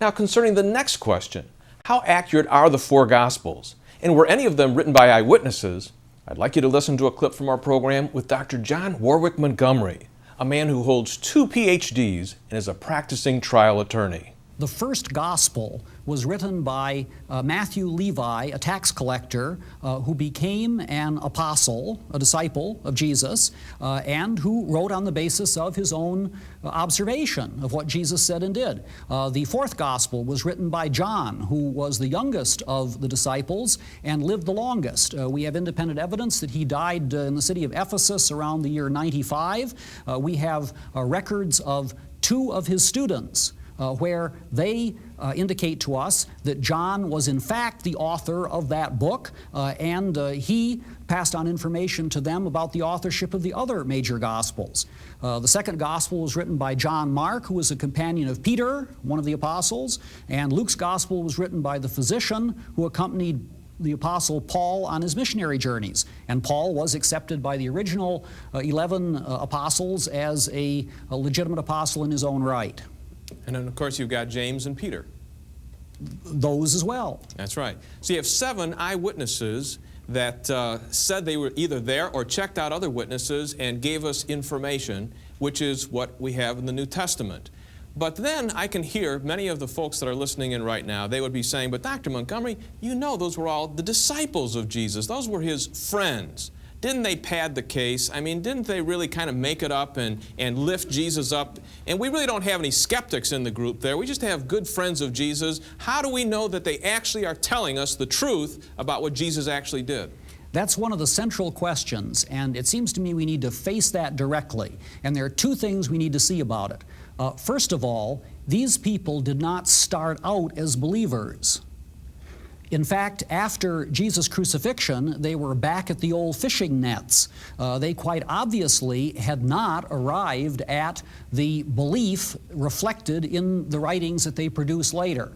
Now, concerning the next question, how accurate are the four Gospels? And were any of them written by eyewitnesses? I'd like you to listen to a clip from our program with Dr. John Warwick Montgomery, a man who holds 2 PhDs and is a practicing trial attorney. The first gospel was written by Matthew Levi, a tax collector, who became an apostle, a disciple of Jesus, and who wrote on the basis of his own observation of what Jesus said and did. The fourth gospel was written by John, who was the youngest of the disciples and lived the longest. We have independent evidence that he died in the city of Ephesus around the year 95. We have records of 2 of his students, where they indicate to us that John was in fact the author of that book, and he passed on information to them about the authorship of the other major Gospels. The second Gospel was written by John Mark, who was a companion of Peter, one of the apostles, and Luke's Gospel was written by the physician who accompanied the Apostle Paul on his missionary journeys. And Paul was accepted by the original 11 apostles as a legitimate apostle in his own right. And then, of course, you've got James and Peter. Those as well. That's right. So you have 7 eyewitnesses that said they were either there or checked out other witnesses and gave us information, which is what we have in the New Testament. But then I can hear many of the folks that are listening in right now, they would be saying, but Dr. Montgomery, you know those were all the disciples of Jesus. Those were his friends. Didn't they pad the case? I mean, didn't they really kind of make it up and lift Jesus up? And we really don't have any skeptics in the group there. We just have good friends of Jesus. How do we know that they actually are telling us the truth about what Jesus actually did? That's one of the central questions, and it seems to me we need to face that directly. And there are 2 things we need to see about it. First of all, these people did not start out as believers. In fact, after Jesus' crucifixion, they were back at the old fishing nets. They quite obviously had not arrived at the belief reflected in the writings that they produced later.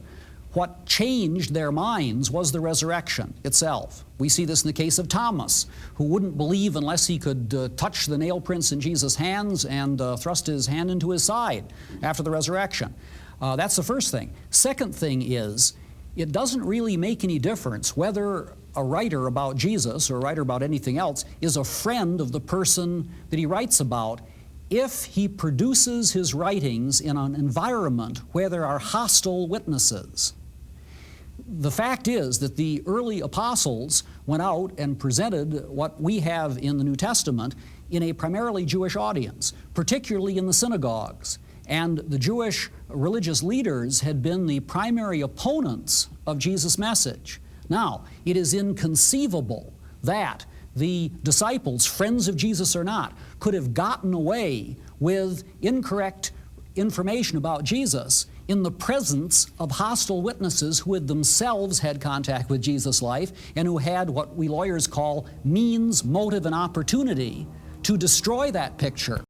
What changed their minds was the resurrection itself. We see this in the case of Thomas, who wouldn't believe unless he could touch the nail prints in Jesus' hands and thrust his hand into his side after the resurrection. That's the first thing. Second thing is, it doesn't really make any difference whether a writer about Jesus or a writer about anything else is a friend of the person that he writes about if he produces his writings in an environment where there are hostile witnesses. The fact is that the early apostles went out and presented what we have in the New Testament in a primarily Jewish audience, particularly in the synagogues. And the Jewish religious leaders had been the primary opponents of Jesus' message. Now, it is inconceivable that the disciples, friends of Jesus or not, could have gotten away with incorrect information about Jesus in the presence of hostile witnesses who had themselves had contact with Jesus' life and who had what we lawyers call means, motive, and opportunity to destroy that picture